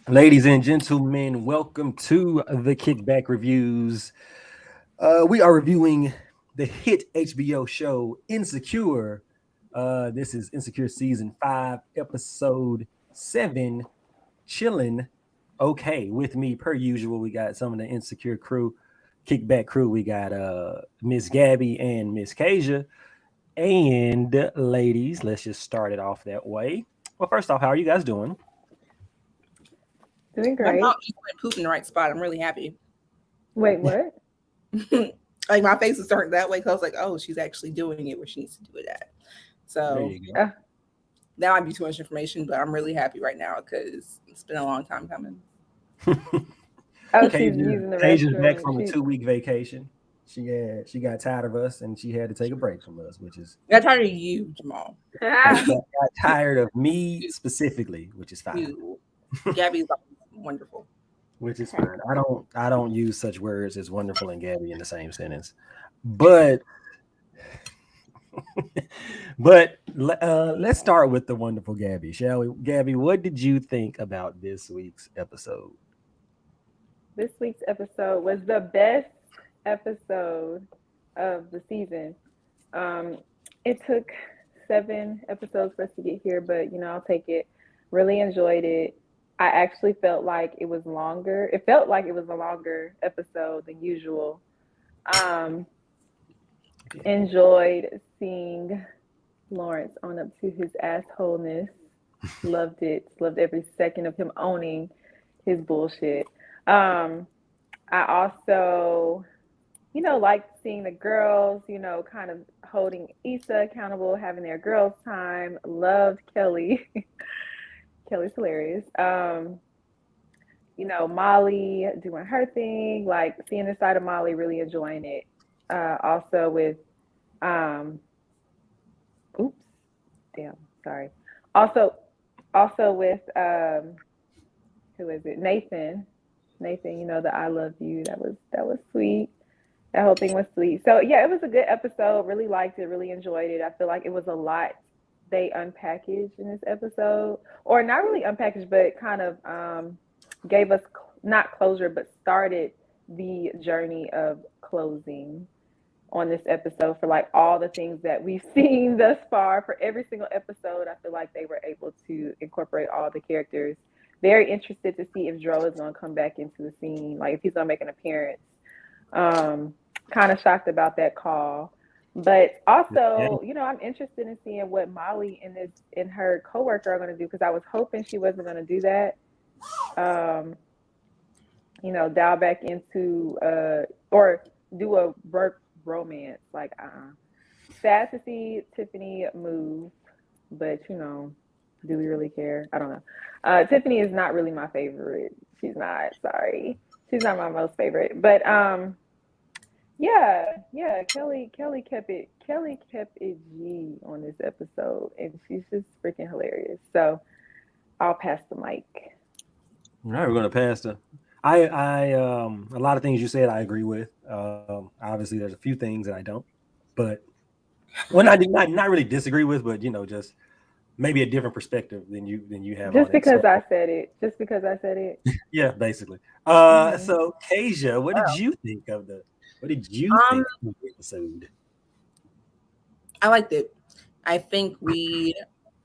Ladies and gentlemen, welcome to the Kickback Reviews. We are reviewing the hit HBO show Insecure. This is Insecure Season 5, Episode 7, Chillin. Okay, with me, per usual, we got some of the Insecure crew, Kickback crew. We got Miss Gabby and Miss Kasia. And ladies, let's just start it off that way. Well, first off, how are you guys doing? Doing My mouth great. just went poop in the right spot. I'm really happy. Wait, what? Like my face is turned that way because I was like, oh, she's actually doing it where she needs to do it at. There So you Uh, that might be too much information, but I'm really happy right now because it's been a long time coming. go. oh, she's Kasia, using the Kasia's back restroom. from a 2 week vacation. She got tired of us and she had to take a break from us, I got tired of you, Jamal. got tired of me specifically, which is fine. You, Gabby's wonderful. Which is fine. I don't use such words as wonderful and Gabby in the same sentence. But let's start with the wonderful Gabby, shall we? Gabby, what did you think about this week's episode? This week's episode was the best episode of the season. Um, it took 7 episodes for us to get here, but I'll take it. Really enjoyed it. I actually felt like it was longer. It felt like it was a longer episode than usual. Um, enjoyed seeing Lawrence on up to his assholeness. Loved it. Loved every second of him owning his bullshit. Um, I also, liked seeing the girls, kind of holding Issa accountable, having their girls' time. Loved Kelly. Kelly's hilarious. Molly doing her thing, like seeing the side of Molly, really enjoying it. Also with um oops, damn, sorry. Also also with who is it? Nathan. Nathan, the I love you. That was sweet. That whole thing was sweet. So yeah, it was a good episode. Really liked it, really enjoyed it. I feel like it was a lot they unpackaged in this episode. Or not really unpackaged, but kind of gave us not closure, but started the journey of closing on this episode for like all the things that we've seen thus far. For every single episode, I feel like they were able to incorporate all the characters. Very interested to see if Dro is going to come back into the scene, like if he's going to make an appearance. Um, Kind of shocked about that call, but Yeah. also, I'm interested in seeing what Molly and her coworker are going to do because I was hoping she wasn't going to do that. Um, dial back into or do a work romance. Like, sad to see Tiffany move, but do we really care? I don't know. Tiffany is not really my favorite. She's not. Sorry, she's not my most favorite. But yeah, yeah. Kelly kept it G on this episode, and she's just freaking hilarious. So I'll pass the mic. All right, we're gonna pass the. I a lot of things you said I agree with. Obviously, there's a few things that I don't, but well, not really disagree with, but just maybe a different perspective than you have on Just it. because So I said it. Just because I said it. yeah, basically. Hmm. So Kasia, what did you think of the? What did you Um, think of the episode? I liked it. I think we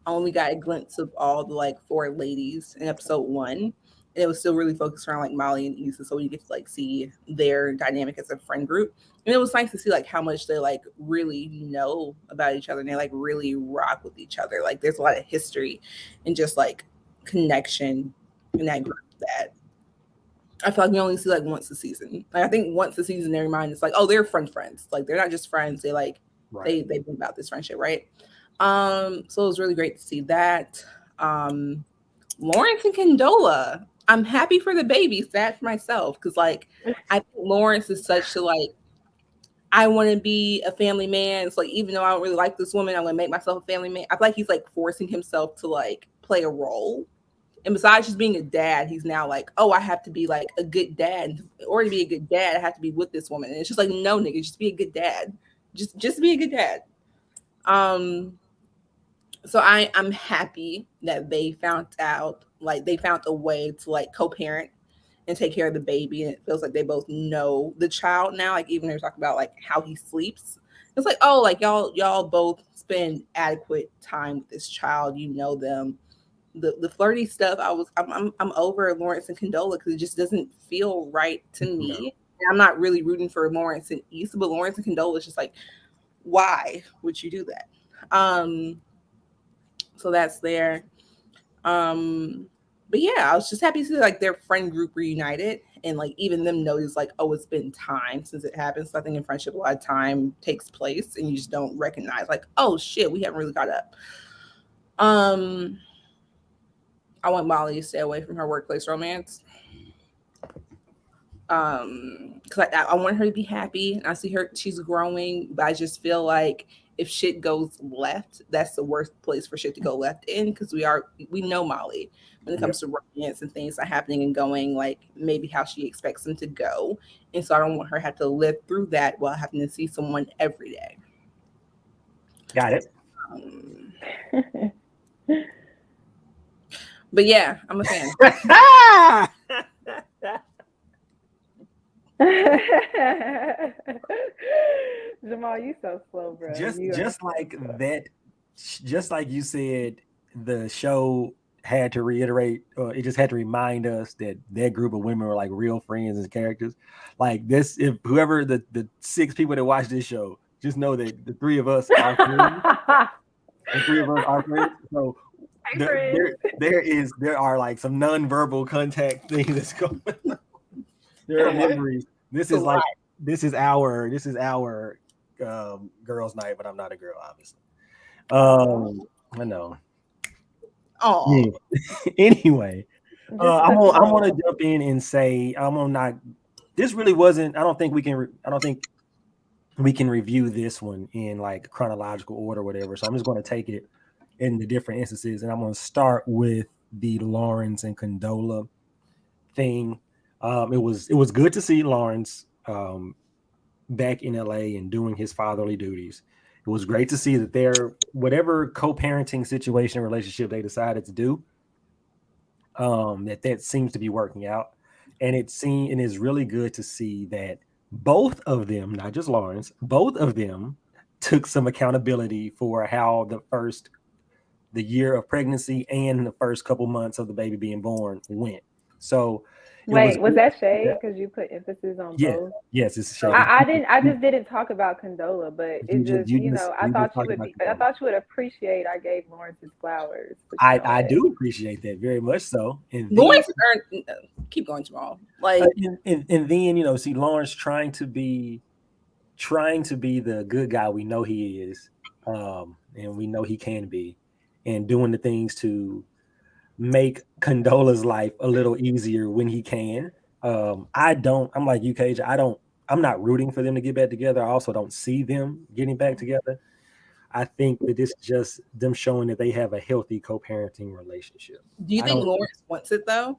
only got a glimpse of all the like four ladies in episode one. And it was still really focused around like Molly and Issa, so we get to like see their dynamic as a friend group. And it was nice to see like how much they like really know about each other and they like really rock with each other. Like there's a lot of history and just like connection in that group that I feel like we only see like once a season. Like I think once a season in their mind it's like, oh, they're friends. Like they're not just friends, they like Right. they think about this friendship, right? So it was really great to see that. Um Lawrence and Condola. I'm happy for the baby, sad for myself. Cause like I think Lawrence is such a like I want to be a family man. It's like even though I don't really like this woman, I'm gonna make myself a family man. I feel like he's like forcing himself to like play a role. And besides just being a dad, he's now like, oh, I have to be like a good dad. In order to be a good dad, I have to be with this woman. And it's just like, no, nigga, just be a good dad. Just be a good dad. Um, So I'm happy that they found out, like they found a way to like co-parent and take care of the baby, and it feels like they both know the child now. Like even they're talking about like how he sleeps. It's like, oh, like y'all both spend adequate time with this child. You know them. The flirty stuff, I'm over Lawrence and Condola because it just doesn't feel right to No. me. And I'm not really rooting for Lawrence and Issa, but Lawrence and Condola is just like, why would you do that? So that's there. Um, but yeah, I was just happy to see like their friend group reunited and like even them notice like, oh, it's been time since it happened. So I think in friendship a lot of time takes place and you just don't recognize like, oh shit, we haven't really got up. Um, I want Molly to stay away from her workplace romance. Because I want her to be happy. I see her, she's growing, but I just feel like if shit goes left, that's the worst place for shit to go left in because we know Molly when it Yep. comes to romance and things that are happening and going like maybe how she expects them to go. And so I don't want her to have to live through that while having to see someone every day. Got it. Um, but yeah, I'm a fan. Jamal, you so slow, bro. just You are just so like slow. that, just like you said, the show had to reiterate, or it just had to remind us that that group of women were like real friends and characters. Like this, if whoever the six people that watch this show, just know that the three of us are friends. The three of us are friends. So Hey, friends. there are like some nonverbal contact things that's going on. There are memories. This It's a is lot. like this is our girls' night, but I'm not a girl, obviously. Aw. I know. Oh, Yeah. Anyway, Just touch them I'm all gonna up. jump in and say I'm gonna not. This really wasn't. I don't think we can. I don't think we can review this one in like chronological order, or whatever. So I'm just going to take it in the different instances, and I'm going to start with the Lawrence and Condola thing. It was good to see Lawrence back in LA and doing his fatherly duties. It was great to see that their whatever co-parenting situation relationship they decided to do, that seems to be working out, and it is really good to see that both of them, not just Lawrence, both of them took some accountability for how the year of pregnancy and the first couple months of the baby being born went. So it was Wait, was good. that Yeah, shade? Because you put emphasis on yes, both. yes, it's a shame. oh, I didn't. I just didn't talk about Condola, but it just, I You just thought you talked would about be. I Condola. thought you would appreciate. I gave Lawrence his flowers for showing I that. do appreciate that very much so. Lawrence earned. Keep going, Jamal. Like And then see Lawrence trying to be the good guy we know he is, and we know he can be, and doing the things to make Condola's life a little easier when he can. I'm like you, Cage. I'm not rooting for them to get back together. I also don't see them getting back together. I think that this is just them showing that they have a healthy co-parenting relationship. do you I think don't. Lawrence wants it though?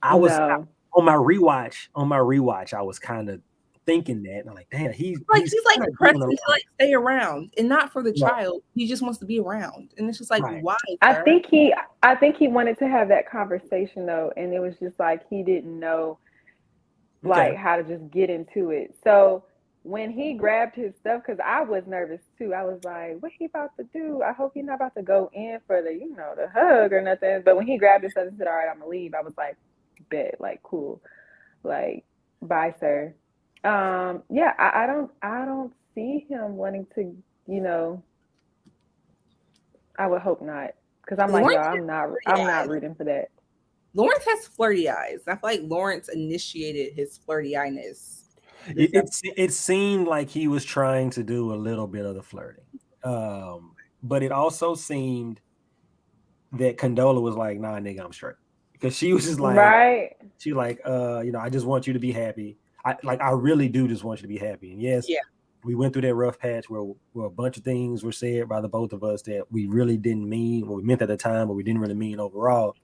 I was No. on my rewatch. On my rewatch, I was kind of thinking that. And I'm like, damn, Like he's he's like kind of doing a pressing to like stay around and not for the right, child. He just wants to be around. And it's just like, right. why, I sir? think he. I think he wanted to have that conversation though, and it was just like he didn't know Okay. like how to just get into it. So when he grabbed his stuff, because I was nervous too. I was like, what he about to do? I hope he's not about to go in for the, the hug or nothing. But when he grabbed his stuff and said, all right, I'm gonna leave, I was like, bet, like cool. Like, bye, sir. Yeah, I don't see him wanting to, you know, I would hope not. Cause I'm like, Lawrence y'all, has I'm flirty not eyes. rooting for that. Lawrence has flirty eyes. I feel like Lawrence initiated his flirty eyes this episode. It seemed like he was trying to do a little bit of the flirting, but it also seemed that Condola was like, "Nah, nigga, I'm straight," because she was just like, Right. I just want you to be happy. I really do just want you to be happy. And yes, Yeah. we went through that rough patch where a bunch of things were said by the both of us that we really didn't mean, what we meant at the time, but we didn't really mean overall.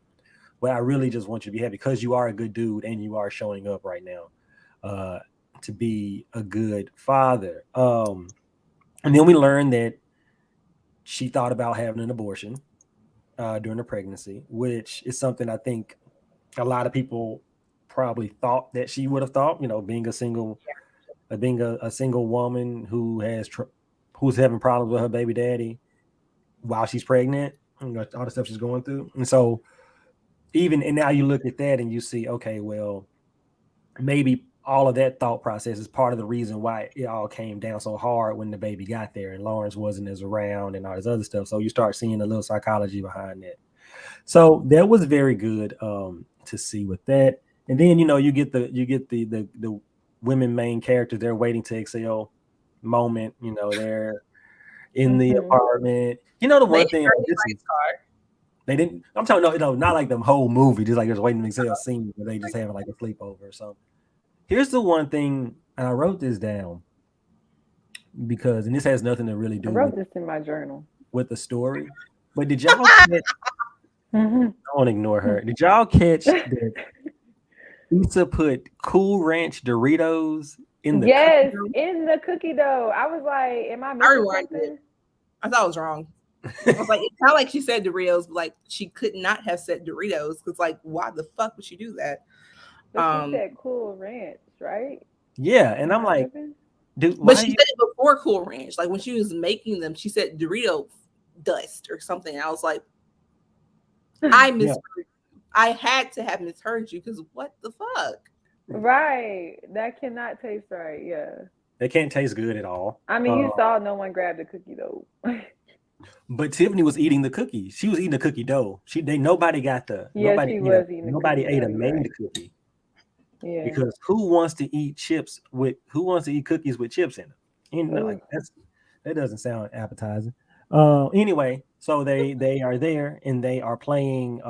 But I really just want you to be happy because you are a good dude and you are showing up right now uh, to be a good father. And then we learned that she thought about having an abortion during the pregnancy, which is something I think a lot of people probably thought that she would have thought. Being a single woman who's having problems with her baby daddy while she's pregnant, all the stuff she's going through, and so and now you look at that and you see, okay, well, maybe all of that thought process is part of the reason why it all came down so hard when the baby got there and Lawrence wasn't as around and all this other stuff. So you start seeing a little psychology behind that. So that was very good to see with that. And then you get the women main characters. They're waiting to exhale moment. They're in the apartment. The one thing they didn't. I'm talking not like the whole movie. Just like there's waiting to exhale scene where they just having like a sleepover or something. Here's the one thing, and I wrote this down because, and this has nothing to really do. I wrote this in my journal with the story. But did y'all catch? Don't ignore her. Did y'all catch that Issa put Cool Ranch Doritos in the cookie dough? In the cookie dough? I was like, "Am I missing something?" I thought I was wrong. I was like, it's not like she said Doritos, but like she could not have said Doritos because, like, why the fuck would she do that? But she said Cool Ranch, right? Yeah, and I'm like, dude, but she said it before Cool Ranch. Like when she was making them, she said Dorito dust or something. And I was like, I misheard you. I had to have misheard you because what the fuck? Right. That cannot taste right. Yeah. They can't taste good at all. I mean, you saw no one grabbed a cookie though. But Tiffany was eating the cookie. She was eating the cookie dough. Nobody got the nobody. She was eating nobody ate a main cookie. Yeah. Because who wants to eat cookies with chips in them? That doesn't sound appetizing. Anyway, so they are there and they are playing.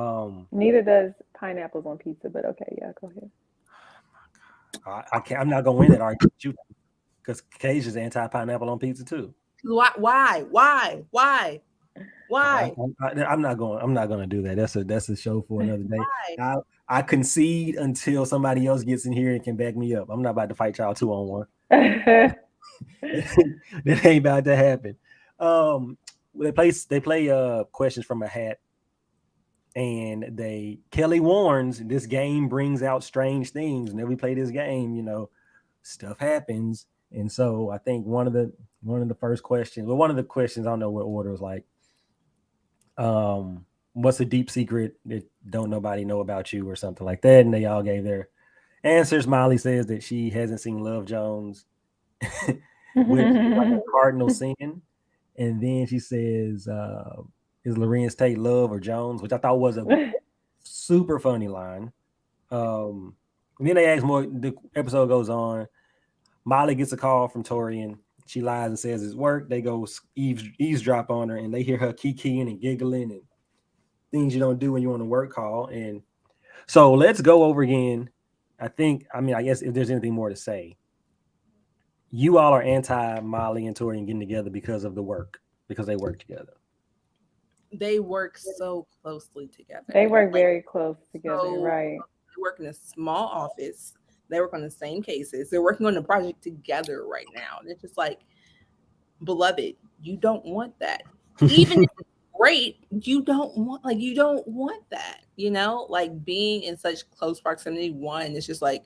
Neither does pineapples on pizza, but okay, yeah, go ahead. I can't. I'm not gonna win that argument because Cage is anti-pineapple on pizza too. Why? I'm not going to do that. That's a show for another day. I concede until somebody else gets in here and can back me up. I'm not about to fight y'all 2-on-1. That ain't about to happen. They play questions from a hat, and Kelly warns this game brings out strange things. Whenever we play this game, stuff happens. And so I think one of the first questions, one of the questions, I don't know what order, was like, what's a deep secret that don't nobody know about you or something like that? And they all gave their answers. Molly says that she hasn't seen Love Jones, which is like a cardinal sin. And then she says, is Lorenz Tate Love or Jones? Which I thought was a super funny line. And then they ask more, the episode goes on. Molly gets a call from Torian. She lies and says it's work. They go eavesdrop on her, and they hear her kikiing and giggling and things you don't do when you're on a work call. And so let's go over again. I guess if there's anything more to say, you all are anti Molly and Torian getting together because of the work, because they work together. They work so closely together. They work very close together, right? They work in a small office. They work on the same cases. They're working on the project together right now. And it's just like, beloved, you don't want that. Even if it's great, you don't want that, like being in such close proximity. One, it's just like,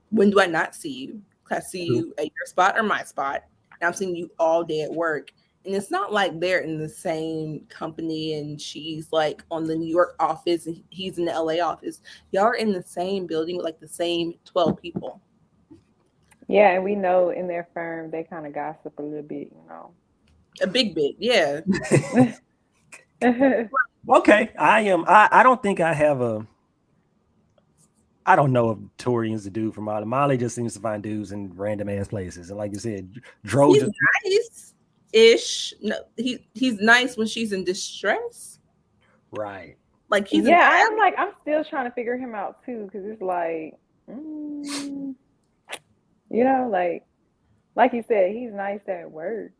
when do I not see you? I see you at your spot or my spot. And I'm seeing you all day at work. And it's not like they're in the same company and she's like on the New York office and he's in the LA office. Y'all are in the same building with like the same 12 people. Yeah, and we know in their firm they kind of gossip a little bit, A big bit, yeah. Okay, I don't think I have I don't know if Torian's the dude from Molly. Molly just seems to find dudes in random ass places. And like you said, Dro just nice-ish. No, he's nice when she's in distress. Right. Like he's I'm still trying to figure him out too, because it's like like you said, he's nice at work.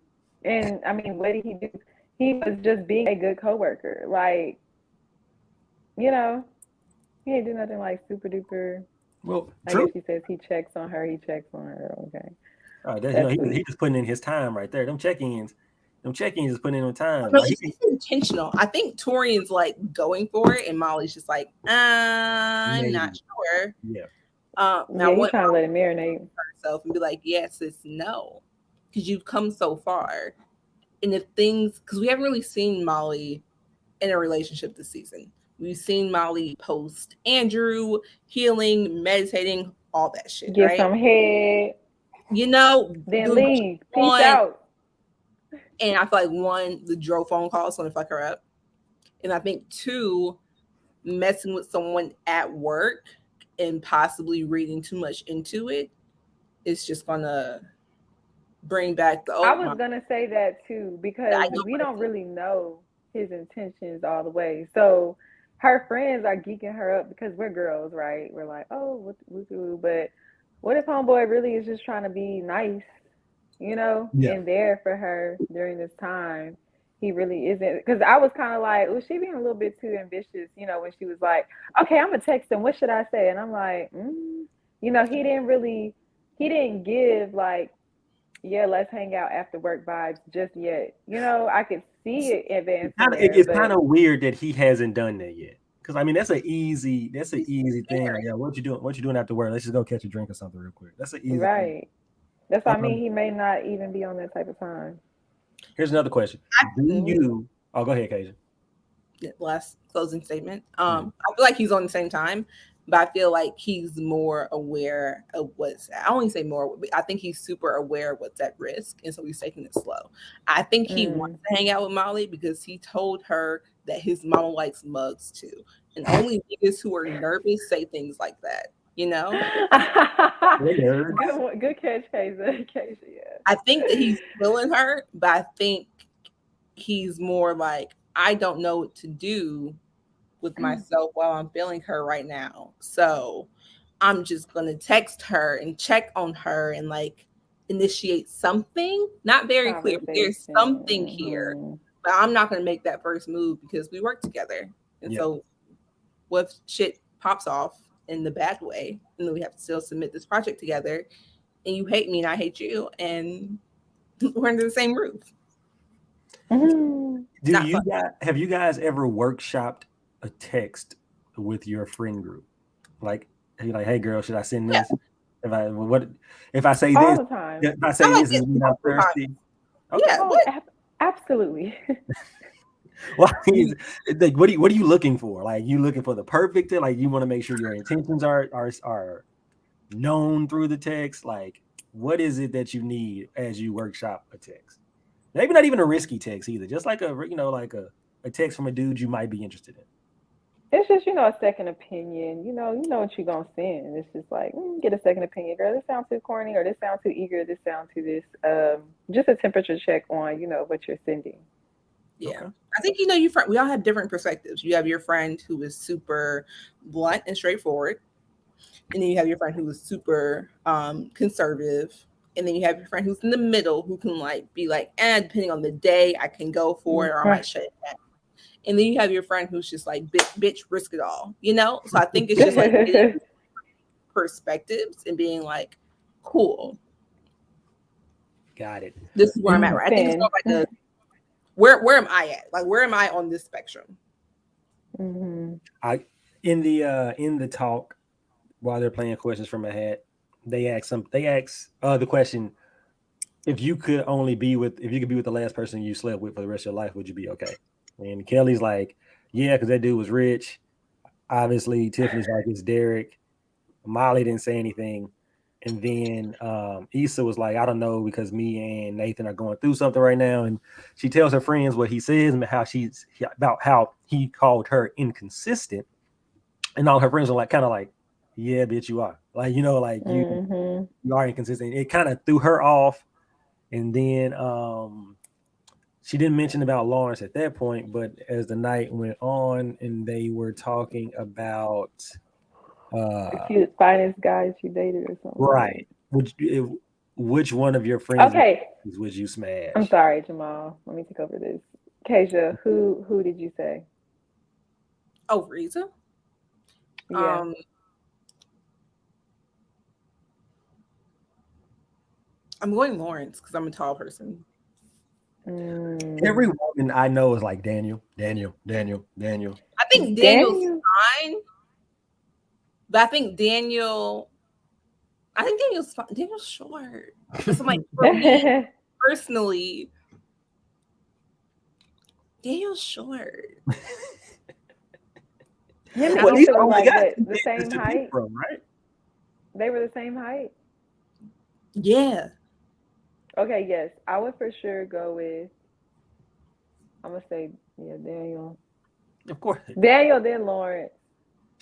And I mean, what did he do? He was just being a good coworker. Like, he ain't do nothing like super duper. Well, I guess he says he checks on her. Okay. He's just putting in his time right there. Them check-ins. them check-ins is putting in on time. No, Like, it's intentional. I think Torian's like going for it, and Molly's just like, I'm not maybe, sure. yeah, Now, Yeah, he's what trying to Molly let it marinate. herself and be like, yes, it's no, because you've come so far. And if things, because we haven't really seen Molly in a relationship this season. We've seen Molly post Andrew, healing, meditating, all that shit, Get right? some head, You know, then the leave. Peace one, out. and I feel like one, the Dro phone call is going to fuck her up. And I think two, messing with someone at work and possibly reading too much into it is just going to bring back the I old was Molly gonna say that too that because I don't we want to don't see. really know his intentions all the way. So her friends are geeking her up because we're girls, right? We're like, oh, what, but what if homeboy really is just trying to be nice, yeah. and there for her during this time? He really isn't. Because I was kind of like, was she being a little bit too ambitious, when she was like, okay, I'm gonna text him. What should I say? And I'm like, he didn't give like, yeah, let's hang out after work vibes just yet. I could see it advancing there, It's kind but of weird that he hasn't done that yet. Because I mean, that's an easy thing. Yeah, what you doing? What you doing after work? Let's just go catch a drink or something real quick. That's an easy thing. right. That's what I mean. Um, He may not even be on that type of time. here's another question. Do Mm, you? Oh, go ahead, Kasia. last closing statement. Mhm. I feel like he's on the same time, but I feel like he's more aware of what's. I don't even say more. But I think he's super aware of what's at risk, and so he's taking it slow. I think he wants Mm. to hang out with Molly because he told her that his mama likes mugs too, and only niggas who are nervous say things like that. You know, Hey, nerds. Good catch, Kaiser. Kaiser, yeah. I think that he's feeling her, but I think he's more like I don't know what to do with myself while I'm feeling her right now. So I'm just gonna text her and check on her and like initiate something. Not very clear, but there's something here. Conversation. But I'm not gonna make that first move because we work together. And Yeah. so what if shit pops off in the bad way? And then we have to still submit this project together and you hate me and I hate you and we're under the same roof. Mhm. Do Not you fun. guys have you guys ever workshopped a text with your friend group? Like, you're like, hey girl, should I send Yeah. this? What if I say All this? the time. If I say I like this is it mean I'm multiple times. thirsty. Okay. Yeah, Oh, what? absolutely. Why is like what are you looking for? Like you looking for the perfect like you want to make sure your intentions are known through the text. Like what is it that you need as you workshop a text? Maybe not even a risky text either. Just like a text from a dude you might be interested in. It's just, a second opinion. You know what you're gonna send. It's just like, get a second opinion, girl. This sounds too corny, or this sounds too eager. This sounds too this. Just a temperature check on, what you're sending. Yeah. Okay. I think you we all have different perspectives. You have your friend who is super blunt and straightforward, and then you have your friend who is super conservative, and then you have your friend who's in the middle who can like be like, depending on the day, I can go for it or I might Right. shut it down. And then you have your friend who's just like, bitch, risk it all. So I think it's just like getting perspectives and being like, cool, Got it. this is where I'm at. In Right. I think it's more Finn. like a where am I at? Like where am I on this spectrum? Hmm. I in the talk while they're playing questions from a hat, they ask the question, if you could be with the last person you slept with for the rest of your life, would you be okay? And Kelly's like, yeah, because that dude was rich. Obviously, Tiffany's like, it's Derek. Molly didn't say anything. And then Issa was like, I don't know, because me and Nathan are going through something right now. And she tells her friends what he says and about how he called her inconsistent. And all her friends are like, kind of like, yeah, bitch, you are. Like, like Hmm. you are inconsistent. It kind of threw her off. And then she didn't mention about Lawrence at that point, but as the night went on and they were talking about The uh cutest, finest guy she dated or something like that. right, which one of your friends Okay, would you I'm smash? sorry, Jamal. Let me take over this. Kasia, who did you say? Oh, Reza. Yeah. Um, I'm going Lawrence because I'm a tall person. Every woman I know is like Daniel. I think Daniel's fine, but I think Daniel's fine. Daniel's short. But so, like, for me personally, Daniel's short. Him and Well, Issa were like got what, two the pieces same to pick height? from, right? They were the same height? Yeah. Okay, yes. I would for sure go with, I'm gonna say, yeah, Daniel. Of course. Daniel, then Lawrence.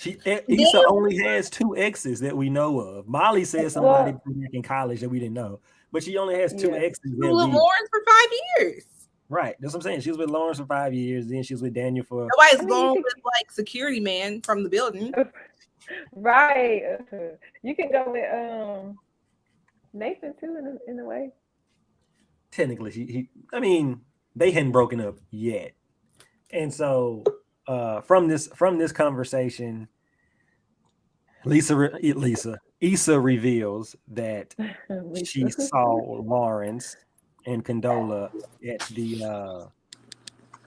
Issa only has 2 exes that we know of. Molly said somebody Well, back in college that we didn't know, but she only has 2 yeah. exes She that was with we. Lawrence for 5 years. Right, that's what I'm saying. She was with Lawrence for 5 years, then she was with Daniel for. Nobody's I mean, going you with like security man from the building. can, right. You can go with Nathan too in a way. Technically, I mean, they hadn't broken up yet, and so from this conversation, Issa reveals that she Lisa. saw Lawrence and Condola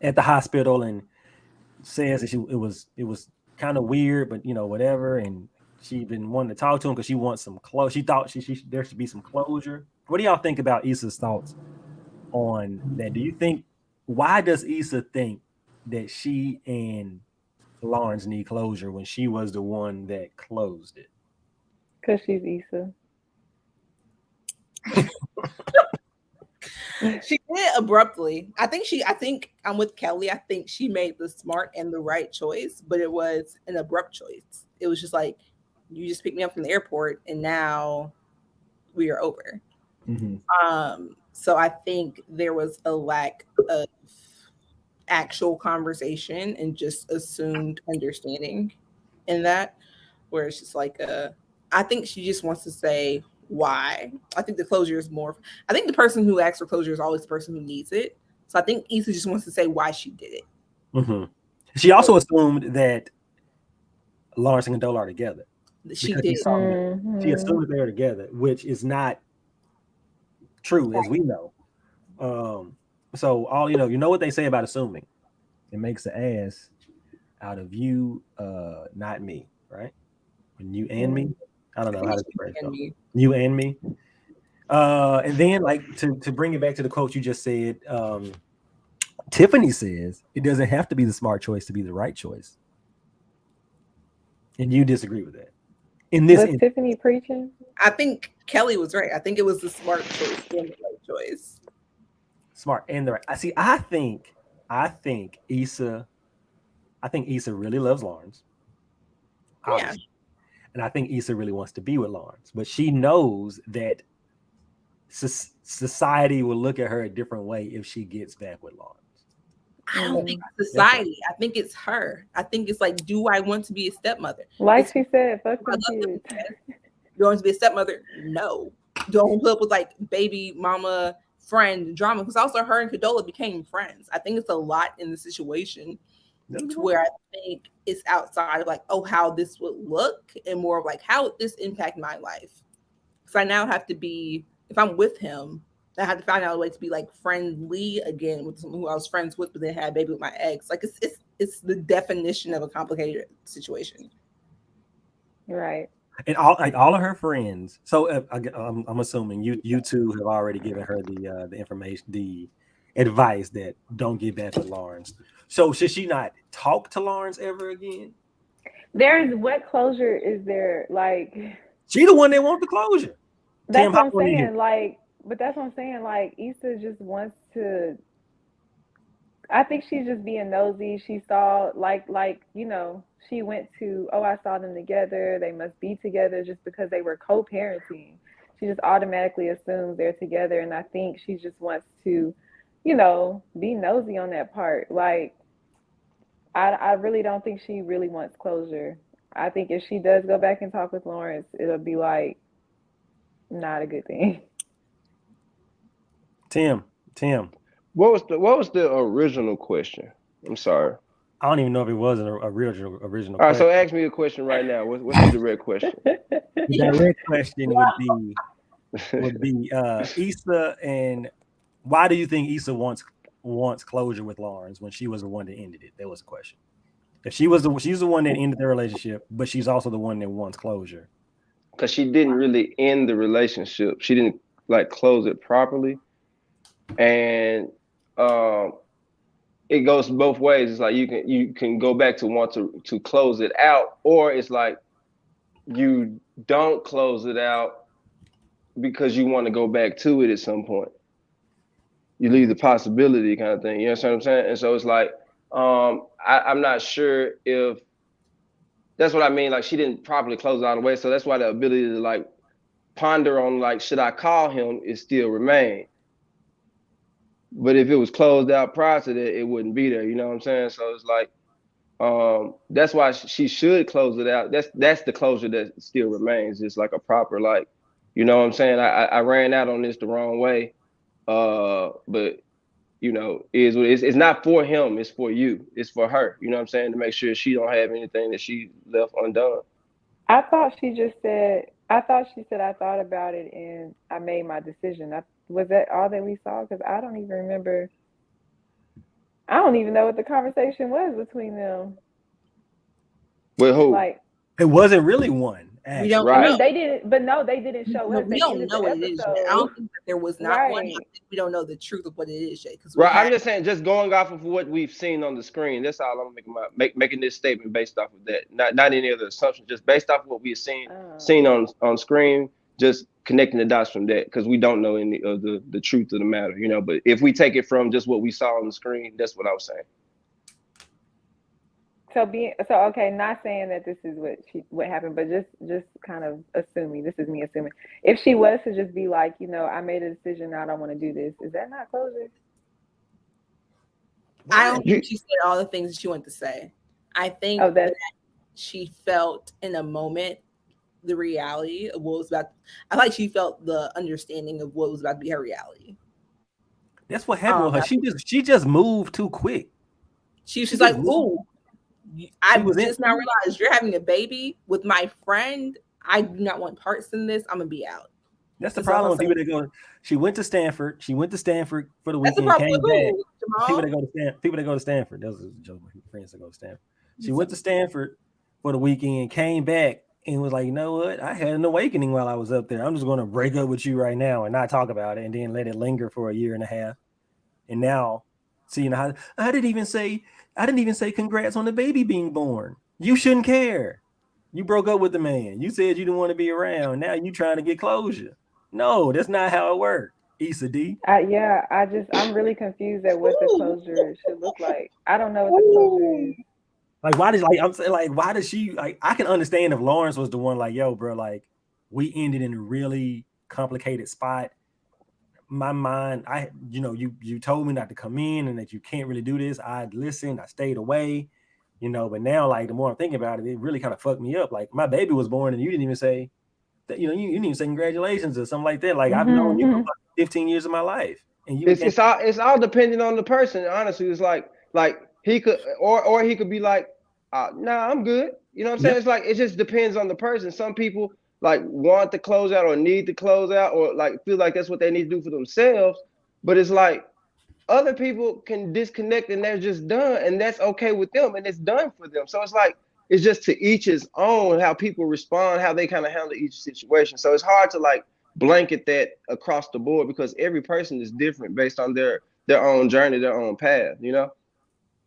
at the hospital, and says that it was kind of weird, but whatever, and she been wanting to talk to him because she wants some closure. She thought there should be some closure. What do y'all think about Issa's thoughts on that? Do you think, why does Issa think that she and Lawrence need closure when she was the one that closed it? Because she's Issa. She did abruptly. I think I'm with Kelly. I think she made the smart and the right choice, but it was an abrupt choice. It was just like, you just picked me up from the airport and now we are over. So I think there was a lack of actual conversation and just assumed understanding in that, where it's just like I think she just wants to say why. I think the closure is more, I think the person who asks for closure is always the person who needs it. So I think Issa just wants to say why she did it. She also assumed that Lawrence and Condola are together. She did. She assumed that they were together, which is not true, as we know. So all you know what they say about assuming. It makes an ass out of you, not me, right? When you and me, I don't know how to phrase it. You and me. And then, like, to bring it back to the quote you just said, Tiffany says it doesn't have to be the smart choice to be the right choice. And you disagree with that. In this was Tiffany preaching? I think Kelly was right. I think it was the smart choice and the right choice. Smart and the right. I think Issa really loves Lawrence. Yeah. And I think Issa really wants to be with Lawrence, but she knows that society will look at her a different way if she gets back with Lawrence. I don't think society. I think it's her. I think it's like, do I want to be a stepmother? Like she said, fuck them kids. Do I want to be a stepmother? No. Do I want to put up with like baby mama friend drama? Because also her and Condola became friends. I think it's a lot in the situation to where I think it's outside of like, oh, how this would look, and more of like, how would this impact my life? Because I now have to be, if I'm with him, I had to find out a way to be like friendly again with someone who I was friends with, but then had a baby with my ex. Like it's the definition of a complicated situation. Right. And all of her friends. So I'm assuming you two have already given her the information, the advice that don't get back with Lawrence. So should she not talk to Lawrence ever again? What closure is there? Like, she the one that wants the closure. That's what I'm saying. Like, but that's what I'm saying. Like, Issa just wants to. I think she's just being nosy. She saw she went to, oh, I saw them together. They must be together just because they were co-parenting. She just automatically assumes they're together, and I think she just wants to, be nosy on that part. Like, I really don't think she really wants closure. I think if she does go back and talk with Lawrence, it'll be like not a good thing. Tim. What was the original question? I'm sorry. I don't even know if it was an original All right, question. so ask me a question right now. What's the direct question? The direct question would be Issa and Why do you think Issa wants closure with Lawrence when she was the one that ended it? That was the question. If she's the one that ended the relationship, but she's also the one that wants closure. Because she didn't really end the relationship. She didn't like close it properly, and um, it goes both ways. It's like you can go back to want to close it out, or it's like you don't close it out because you want to go back to it at some point. You leave the possibility kind of thing. You know what I'm saying? And so it's like I'm not sure if that's what I mean. Like she didn't properly close it all the way, so that's why the ability to like ponder on like should I call him is still remain. But if it was closed out prior to that, it wouldn't be there. You know what I'm saying? So it's like that's why she should close it out. That's the closure that still remains. It's like a proper like, you know what I'm saying? I ran out on this the wrong way. But you know, it's not for him, it's for you. It's for her. You know what I'm saying? To make sure she don't have anything that she left undone. I thought she just said. I thought she said I thought about it and I made my decision. Was that all that we saw? Because I don't even remember. I don't even know what the conversation was between them. With who? Like It wasn't really one. We Actually. don't Right. I know. mean, they didn't, but no, they didn't show No, us. we They don't ended know the what it is yet. I episode. don't think that there was not one. I Right. think we don't know the truth of what it is yet. Because Right. I'm just saying, just going off of what we've seen on the screen. That's all I'm making this statement based off of that. Not any other assumption. Just based off of what we've seen on screen. Just connecting the dots from that because we don't know any of the truth of the matter, you know. But if we take it from just what we saw on the screen, that's what I was saying. So okay, not saying that this is what happened, but just kind of assuming. This is me assuming. If she was to just be like, I made a decision, now I don't want to do this. Is that not closure? I don't think she said all the things that she wanted to say. I think that she felt in a moment the reality of what was about. I like she felt the understanding of what was about to be her reality. That's what happened with her. She just moved too quick. She's like, "Ooh, I just now realized you're having a baby with my friend. I do not want parts in this. I'm gonna be out." That's the problem with people that go. She went to Stanford. She went to Stanford for the weekend. That's the came problem back. with People that go to Stanford. Those are Joe friends that go to Stanford. She went to Stanford for the weekend, came back, and was like, you know what? I had an awakening while I was up there. I'm just going to break up with you right now and not talk about it, and then let it linger for a year and a half. And now, see, I didn't even say congrats on the baby being born. You shouldn't care. You broke up with the man. You said you didn't want to be around. Now you trying to get closure. No, that's not how it worked. Issa D. I'm really confused at what the closure should look like. I don't know what the closure is. Like, why does she like? I can understand if Lawrence was the one, like, yo, bro, like, we ended in a really complicated spot. My mind, you told me not to come in and that you can't really do this. I listened, I stayed away, but now, like, the more I'm thinking about it, it really kind of fucked me up. Like, my baby was born and you didn't even say that, you didn't even say congratulations or something like that. Like, I've known you for about 15 years of my life. And it's all dependent on the person, honestly. It's like he could or he could be like, nah, I'm good. You know what I'm saying? It's like it just depends on the person. Some people like want to close out or need to close out or like feel like that's what they need to do for themselves. But it's like other people can disconnect and they're just done, and that's okay with them, and it's done for them. So it's like it's just to each his own how people respond, how they kind of handle each situation. So it's hard to like blanket that across the board because every person is different based on their own journey, their own path.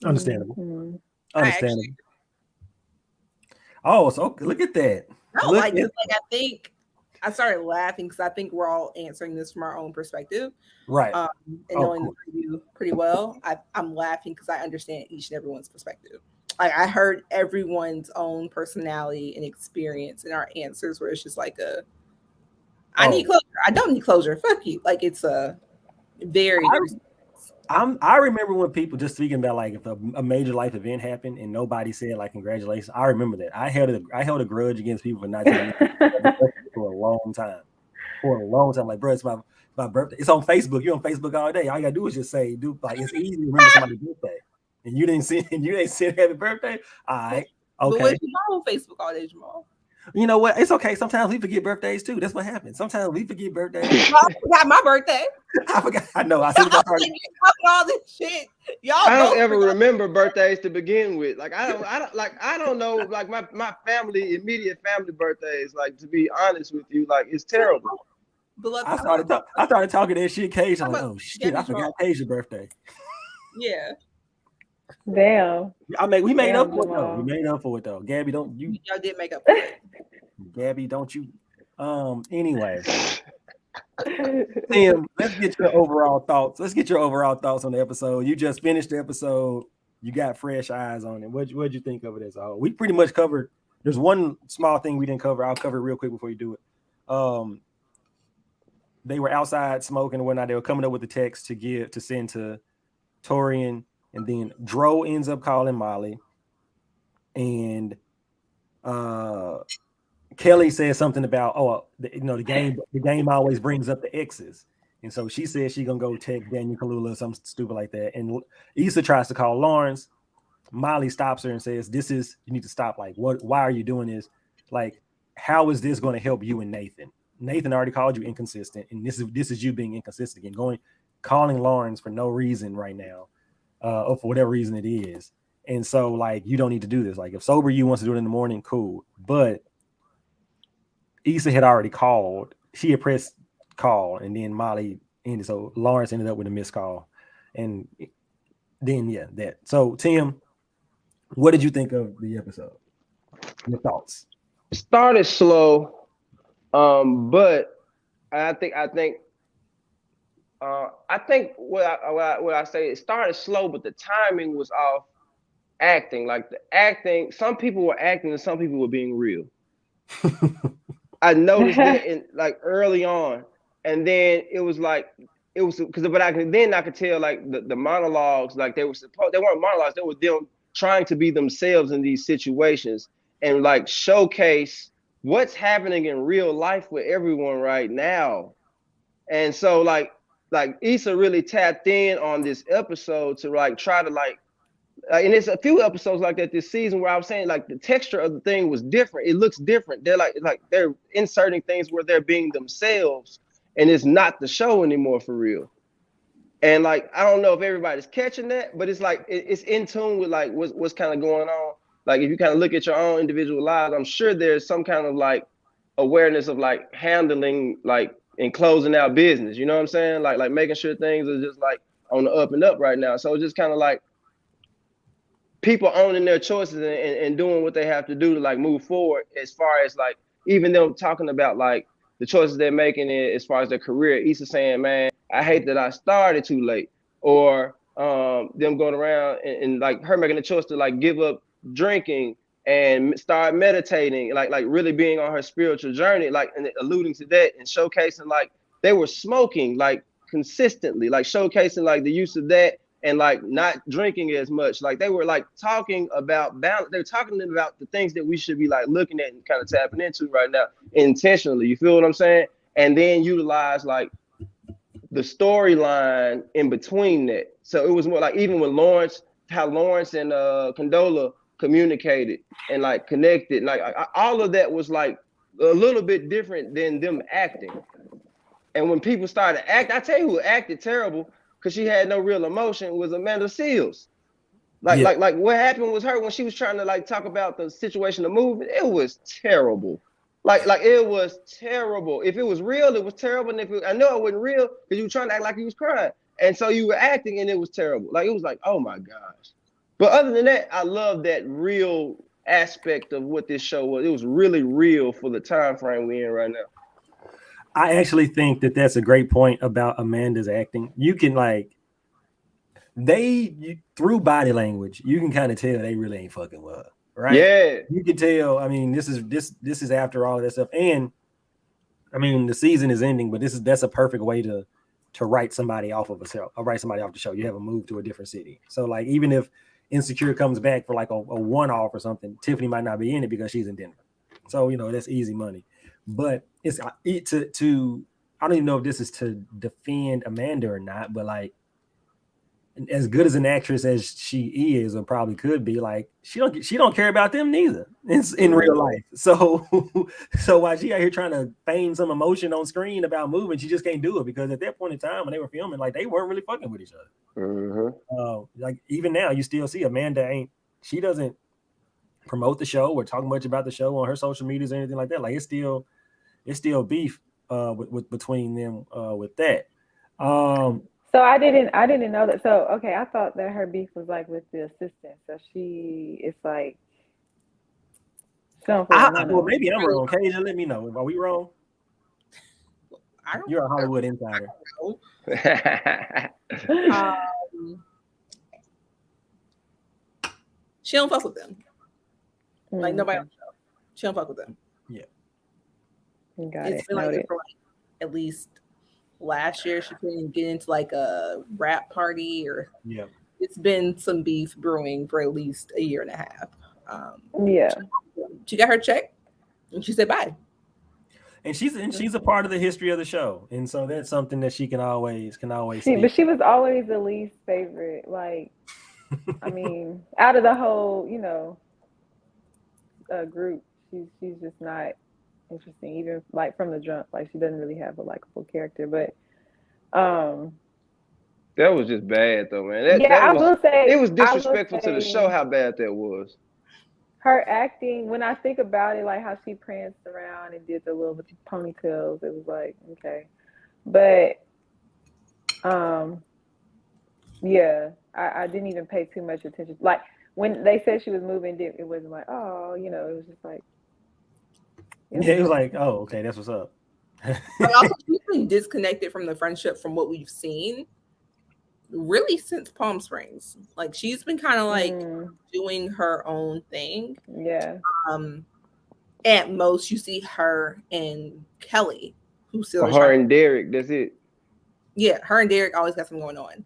Understandable. Mm-hmm. Understandable. Oh, so look at that. No, I think I started laughing because I think we're all answering this from our own perspective, right? And knowing the preview pretty well, I'm laughing because I understand each and everyone's perspective. Like I heard everyone's own personality and experience in our answers, where it's just like I need closure. I don't need closure. Fuck you. Like it's a very. I remember when people just speaking about like if a major life event happened and nobody said like congratulations. I remember that. I held a grudge against people for not telling me for a long time. Like, bro, it's my birthday. It's on Facebook. You're on Facebook all day. All you gotta do is just say, dude, like it's easy to remember somebody's birthday. And you didn't say happy birthday. All right. Okay. But what you on Facebook all day, Jamal? You know what? It's okay. Sometimes we forget birthdays too. That's what happens. Sometimes we forget birthdays. I forgot my birthday. I forgot. I know. I said Talking all this shit. Y'all I don't both ever forgot. remember birthdays to begin with. Like I don't know like my family, immediate family birthdays. Like to be honest with you, like it's terrible. Beloved, I started talking that shit, Cage. I'm like, oh shit, I Gabby's forgot wrong. Cage's birthday. Yeah. Damn. We made Damn, up for it though. Jamal. We made up for it though. Gabby, don't you? Y'all did make up for it. Gabby, don't you? Anyway, Tim, let's get your overall thoughts. Let's get your overall thoughts on the episode. You just finished the episode. You got fresh eyes on it. What'd you think of it as a whole? We pretty much covered. There's one small thing we didn't cover. I'll cover it real quick before you do it. They were outside smoking and whatnot. They were coming up with the text to send to Torian, and then Dro ends up calling Molly, and Kelly says something about the game always brings up the exes, and so she says she's gonna go text Daniel Kaluuya or something stupid like that. And Issa tries to call Lawrence. Molly stops her and says, you need to stop. Like, why are you doing this? Like, how is this going to help you and Nathan? Nathan already called you inconsistent, and this is you being inconsistent and calling Lawrence for no reason right now, or for whatever reason it is. And so, like, you don't need to do this. Like, if sober you wants to do it in the morning, cool. But Issa had already called. She had pressed call, and then Molly ended. So Lawrence ended up with a missed call, and then that. So Tim, what did you think of the episode? Your thoughts? It started slow, but I think what I say, it started slow, but the timing was off. Acting, like the acting, some people were acting and some people were being real. I noticed that in like early on, and then it was because but I could tell like the monologues, like they weren't monologues, they were them trying to be themselves in these situations and like showcase what's happening in real life with everyone right now. And so like Issa really tapped in on this episode to like try to and it's a few episodes like that this season where I was saying like the texture of the thing was different. It looks different. They're like they're inserting things where they're being themselves, and it's not the show anymore for real. And like I don't know if everybody's catching that, but it's like it's in tune with like what's kind of going on. Like if you kind of look at your own individual lives, I'm sure there's some kind of like awareness of like handling like and closing out business. You know what I'm saying? Like making sure things are just like on the up and up right now. So it's just kind of like people owning their choices and doing what they have to do to like move forward, as far as like even them talking about like the choices they're making as far as their career. Issa saying, man, I hate that I started too late, or them going around and like her making the choice to like give up drinking and start meditating, like really being on her spiritual journey, like and alluding to that and showcasing like they were smoking like consistently, like showcasing like the use of that and like not drinking as much. Like they were like talking about balance. They're talking about the things that we should be like looking at and kind of tapping into right now intentionally. You feel what I'm saying? And then utilize like the storyline in between that. So it was more like even with Lawrence, how Lawrence and Condola communicated and like connected. Like all of that was like a little bit different than them acting. And when people started acting, I tell you who acted terrible because she had no real emotion was Amanda Seals. Like what happened was her when she was trying to like talk about the situation of moving, it was terrible. Like it was terrible. If it was real, it was terrible. And I know it wasn't real because you were trying to act like you was crying. And so you were acting and it was terrible. Like it was like, oh my gosh. But other than that, I love that real aspect of what this show was. It was really real for the time frame we're in right now. I actually think that that's a great point about Amanda's acting. You can like through body language, you can kind of tell they really ain't fucking well, right? Yeah, you can tell. I mean, this is after all of that stuff, and I mean the season is ending, but that's a perfect way to write somebody off of a show, or write somebody off the show. You have a move to a different city, so like even if Insecure comes back for like a one-off or something, Tiffany might not be in it because she's in Denver, so that's easy money. But it's to I don't even know if this is to defend Amanda or not, but like as good as an actress as she is or probably could be, like she don't care about them neither. It's in real life. So so while she out here trying to feign some emotion on screen about moving, she just can't do it because at that point in time when they were filming, like they weren't really fucking with each other. Like even now, you still see Amanda she doesn't promote the show or talk much about the show on her social medias or anything like that. Like it's still beef with between them with that. So I didn't know that. So okay, I thought that her beef was like with the assistant. So it's like well, maybe I'm wrong. Kasia, let me know. Are we wrong? You're a Hollywood insider. She don't fuck with them. Like nobody on the show. She don't fuck with them. Yeah. It's been like for like at least last year she couldn't get into like a rap party or it's been some beef brewing for at least a year and a half. She got her check and she said bye. And she's a part of the history of the show, and so that's something that she can always. But she was always the least favorite. Like, I mean, out of the whole, group, she's just not interesting. Even like from the jump, like she doesn't really have a likable character. But that was just bad though, man. I will say it was disrespectful to the show how bad that was. Her acting, when I think about it, like how she pranced around and did the little ponytails, it was like, okay. But I didn't even pay too much attention. Like when they said she was moving, it wasn't like, oh, it was just like it was like, oh, okay, that's what's up. But also she's been disconnected from the friendship from what we've seen really since Palm Springs. Like she's been kind of like doing her own thing. Yeah. At most you see her and Kelly, who's still her and Derek, that's it. Yeah, her and Derek always got something going on.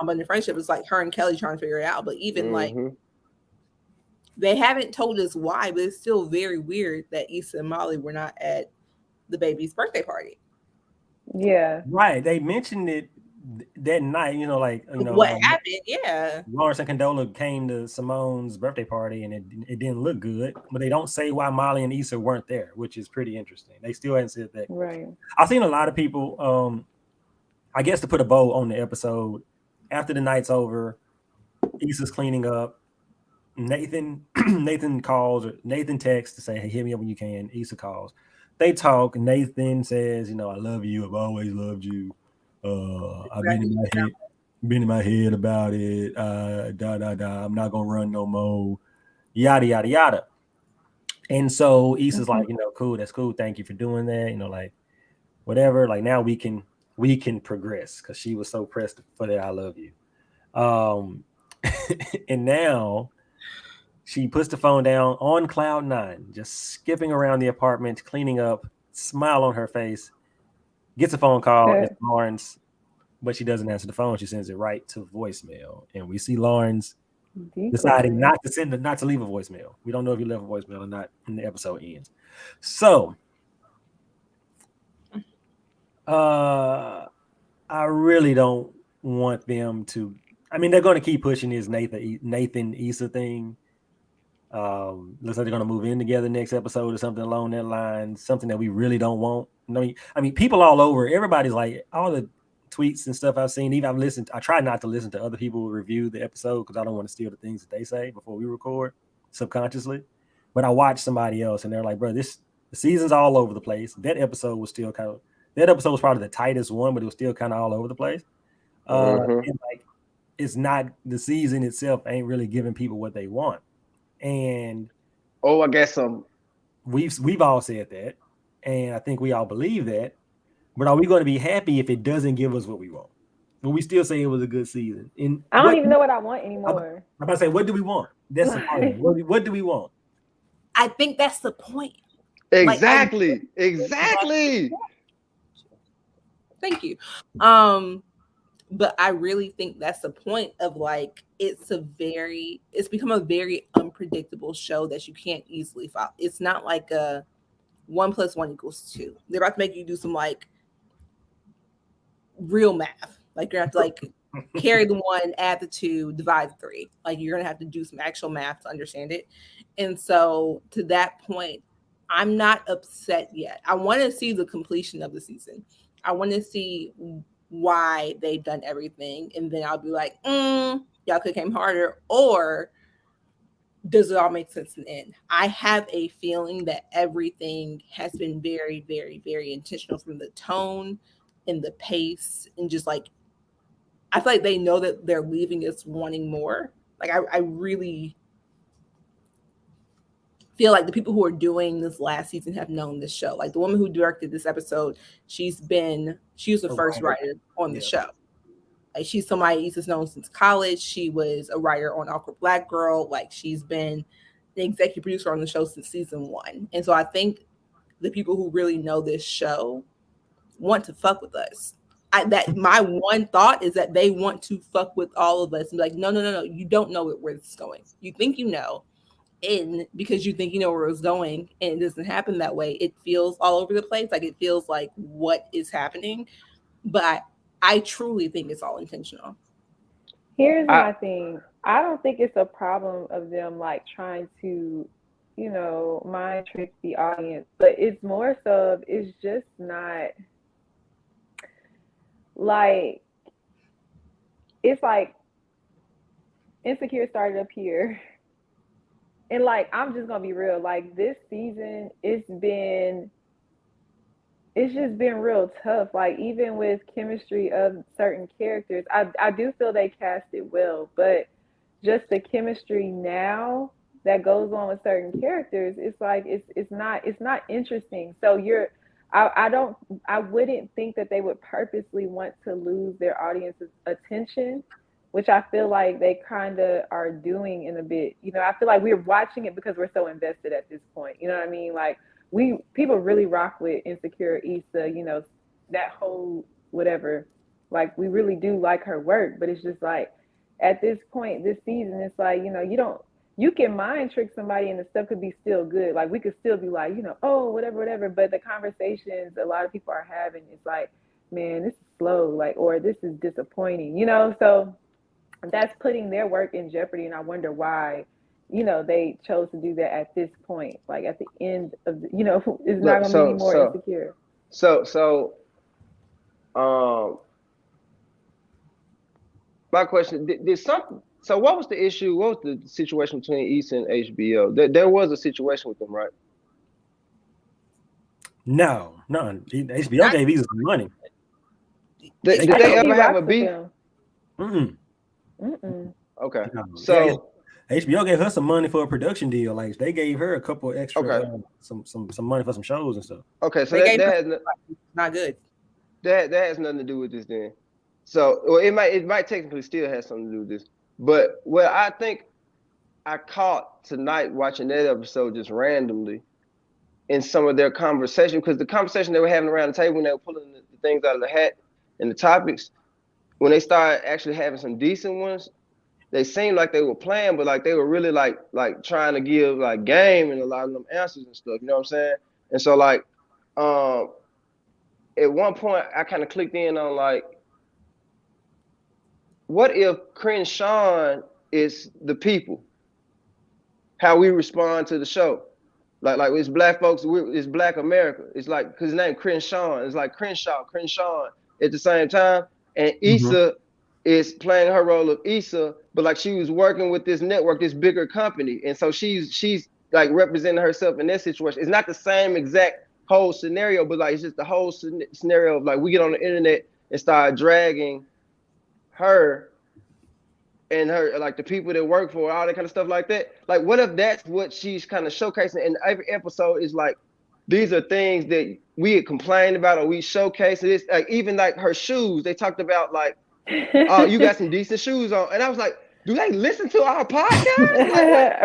But the friendship is like her and Kelly trying to figure it out. But even like they haven't told us why, but it's still very weird that Issa and Molly were not at the baby's birthday party. Yeah. Right. They mentioned it that night, what happened. Yeah. Lawrence and Condola came to Simone's birthday party and it didn't look good, but they don't say why Molly and Issa weren't there, which is pretty interesting. They still haven't said that. Right. I've seen a lot of people, I guess to put a bow on the episode, after the night's over, Issa's cleaning up. Nathan calls or Nathan texts to say, hey, hit me up when you can. Issa calls. They talk. Nathan says, I love you. I've always loved you. I've been in my head about it. I'm not gonna run no more. Yada yada yada. And so Issa's like, cool, that's cool. Thank you for doing that. Like whatever. Like now we can progress because she was so pressed for that. I love you. And now she puts the phone down on cloud 9, just skipping around the apartment, cleaning up, smile on her face. Gets a phone call. It's Lawrence, but she doesn't answer the phone. She sends it right to voicemail, and we see Lawrence deciding not to leave a voicemail. We don't know if he left a voicemail or not, and the episode ends. So, I really don't want them to. I mean, they're going to keep pushing this Nathan Issa thing. Looks like they're going to move in together next episode or something along that line. Something that we really don't want. I mean, people all over. Everybody's like all the tweets and stuff I've seen. Even I try not to listen to other people review the episode because I don't want to steal the things that they say before we record subconsciously. But I watched somebody else and they're like, bro, the season's all over the place. That episode was probably the tightest one, but it was still kind of all over the place. And like, it's not, the season itself ain't really giving people what they want. And I guess we've all said that, and I think we all believe that. But are we going to be happy if it doesn't give us what we want? But we still say it was a good season. And I don't even know what I want anymore. I'm about to say, what do we want? That's the point. What do we want? I think that's the point. Exactly. Exactly. Thank you. But I really think that's the point of like, it's become a very unpredictable show that you can't easily follow. It's not like a 1 + 1 = 2. They're about to make you do some like real math. Like you're gonna have to like carry the one, add the two, divide the three. Like you're gonna have to do some actual math to understand it. And so to that point, I'm not upset yet. I want to see the completion of the season. I want to see why they've done everything, and then I'll be like, y'all could have came harder, or does it all make sense in the end? I have a feeling that everything has been very, very, very intentional, from the tone and the pace, and just like I feel like they know that they're leaving us wanting more. Like I really feel like the people who are doing this last season have known this show. Like the woman who directed this episode, she was the first writer on the show. Like she's somebody Issa's known since college. She was a writer on Awkward Black Girl. Like she's been the executive producer on the show since season 1. And so I think the people who really know this show want to fuck with us. That my one thought is that they want to fuck with all of us and be like, no, you don't know where this is going. You think you know, and because you think you know where it's going, and it doesn't happen that way. It feels all over the place. Like it feels like what is happening, but I truly think it's all intentional. Here's my thing. I don't think it's a problem of them like trying to, mind trick the audience, but it's more so it's just not like, it's like Insecure started up here. And like, I'm just gonna be real, like this season, it's just been real tough. Like even with chemistry of certain characters, I do feel they cast it well, but just the chemistry now that goes on with certain characters, it's like it's not interesting. So I wouldn't think that they would purposely want to lose their audience's attention, which I feel like they kind of are doing in a bit. I feel like we're watching it because we're so invested at this point. You know what I mean? Like people really rock with Insecure Issa, that whole whatever. Like we really do like her work, but it's just like at this point this season, it's like, you can mind trick somebody and the stuff could be still good. Like we could still be like, oh, whatever. But the conversations a lot of people are having, it's like, man, this is slow, like, or this is disappointing, So that's putting their work in jeopardy. And I wonder why, they chose to do that at this point, like at the end of the, it's not going to be any more Insecure. My question, did something, so what was the issue? What was the situation between Issa and HBO? There was a situation with them, right? No. HBO gave Issa some money. Did they ever have a beef? Okay. No. So HBO gave her some money for a production deal. Like they gave her a couple extra, some money for some shows and stuff. Okay, so that has not good. That has nothing to do with this then. So, well, it might technically still have something to do with this. But what I think I caught tonight watching that episode just randomly in some of their conversation, because the conversation they were having around the table when they were pulling the things out of the hat and the topics, when they started actually having some decent ones, they seemed like they were playing, but like they were really like trying to give like game and a lot of them answers and stuff. You know what I'm saying? And so like, at one point I kind of clicked in on like, what if Crenshaw is the people? How we respond to the show, like it's black folks, it's Black America. It's like because his name Crenshaw, it's like Crenshaw at the same time, and Issa is playing her role of Issa, but like she was working with this network, this bigger company, and so she's like representing herself in that situation. It's not the same exact whole scenario, but like it's just the whole scenario of like we get on the internet and start dragging her and her, like the people that work for her, all that kind of stuff like that. Like, what if that's what she's kind of showcasing? And every episode is like, these are things that we had complained about or we showcase. It's like even like her shoes. They talked about like, oh, you got some decent shoes on, and I was like, do they listen to our podcast?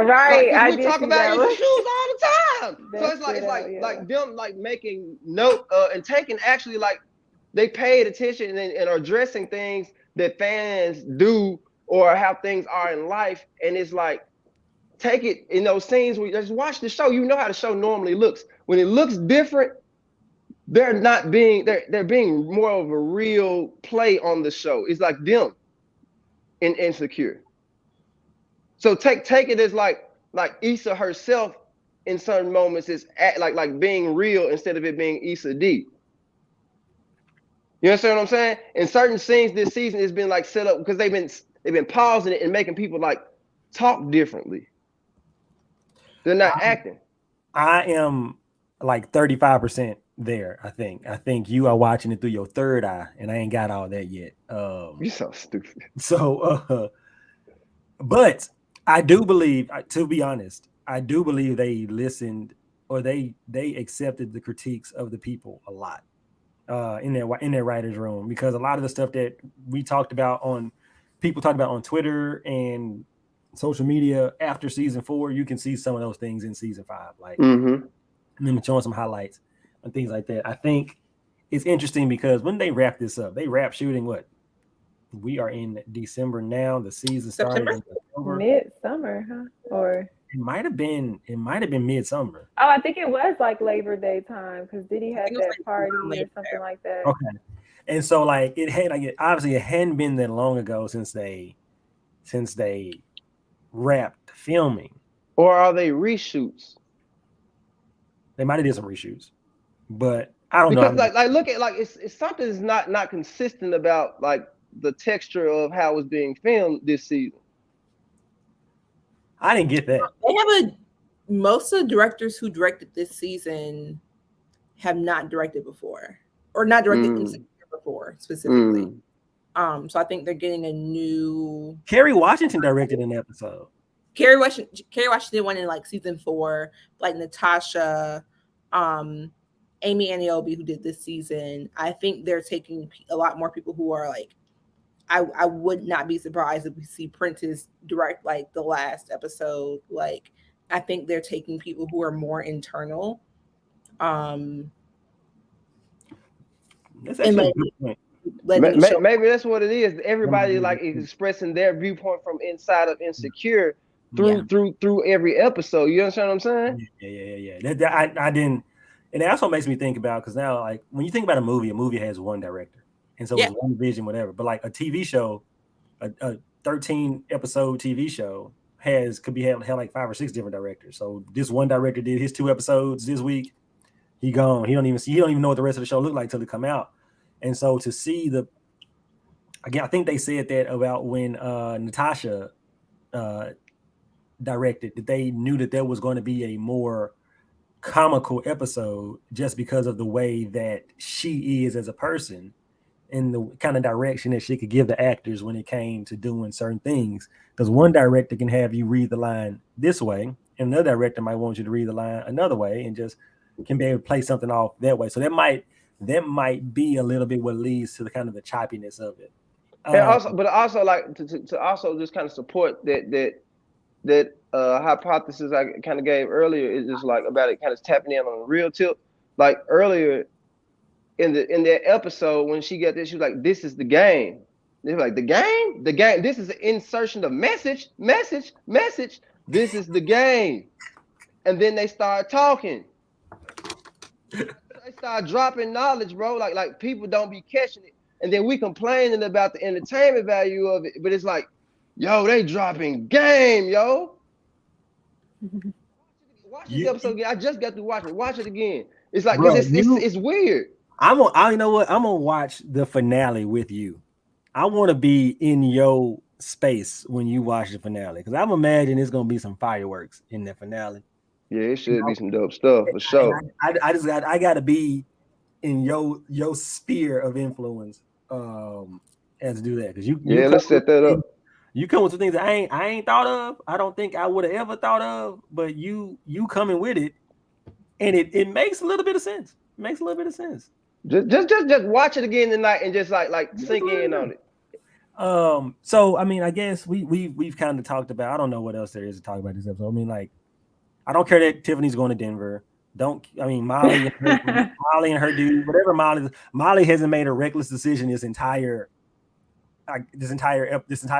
Right, like, we talk about your shoes all the time. So it's like them like making note and taking actually like they paid attention and are addressing things that fans do or how things are in life, and it's like take it in those scenes where you just watch the show. You know how the show normally looks. When it looks different, they're being more of a real play on the show. It's like them. in Insecure. So take it as like Issa herself in certain moments is like being real instead of it being Issa D. You understand what I'm saying? In certain scenes this season, it's been like set up because they've been pausing it and making people like talk differently. They're not acting. I am like 35% there. I think you are watching it through your third eye, and I ain't got all that yet. You're so stupid. So, but I do believe, to be honest, I do believe they listened or they accepted the critiques of the people a lot in their writers' room, because a lot of the stuff that we talked about people talked about on Twitter and social media after season 4, you can see some of those things in season 5, like them showing some highlights and things like that. I think it's interesting because when they wrap this up, they wrap shooting what? We are in December now. The season started in October. Midsummer, huh? Or it might have been midsummer. oh, I think it was like Labor Day time because Diddy had that party or something like that. Okay, and so like obviously it hadn't been that long ago since they wrapped filming. Or are they reshoots? They might have did some reshoots, but I don't know. Because like look at like it's something that's not consistent about like the texture of how it's being filmed this season. I didn't get that. They have most of the directors who directed this season have not directed before, or not directed Insecure before specifically. So I think they're getting a new. Kerry Washington directed an episode. Kerry Washington went in like season 4, like Natasha, Amy Aniobi, who did this season. I think they're taking a lot more people who are like, I would not be surprised if we see Prentice direct like the last episode. Like, I think they're taking people who are more internal. That's actually a good point. Maybe that's what it is. Everybody like is expressing their viewpoint from inside of Insecure through every episode. You understand what I'm saying? Yeah. I didn't, and it also makes me think about, because now like when you think about a movie has one director, and so it's one vision, whatever. But like a TV show, a 13 episode TV show could have like 5 or 6 different directors. So this one director did his 2 episodes this week. He gone. He don't even know what the rest of the show looked like till it come out. And so to see again, I think they said that about when Natasha directed, that they knew that there was going to be a more comical episode just because of the way that she is as a person and the kind of direction that she could give the actors when it came to doing certain things. Because one director can have you read the line this way, and another director might want you to read the line another way, and just can be able to play something off that way. So that might be a little bit what leads to the kind of the choppiness of it. And also like to also just kind of support that hypothesis I kind of gave earlier is just like about it kind of tapping in on a real tip. Like earlier in that episode when she got this, she was like, "This is the game." They were like, "The game? The game? This is an insertion of message. This is the game." And then they start talking. They start dropping knowledge, bro. Like people don't be catching it. And then we complaining about the entertainment value of it, but it's like, yo, they dropping game, yo. Watch this episode again. I just got to watch it. Watch it again. It's like, bro, it's weird. You know what? I'm gonna watch the finale with you. I want to be in your space when you watch the finale, because I'm imagining it's gonna be some fireworks in the finale. Yeah, it should be some dope stuff for sure. I gotta be in your sphere of influence as to do that, because let's set that up. You come with some things that I ain't thought of. I don't think I would have ever thought of, but you coming with it, and it makes a little bit of sense. It makes a little bit of sense. Just watch it again tonight and just like sink in on it. So I mean, I guess we've kind of talked about. I don't know what else there is to talk about this episode. I mean, like, I don't care that Tiffany's going to Denver. Molly and her dude, whatever Molly hasn't made a reckless decision this entire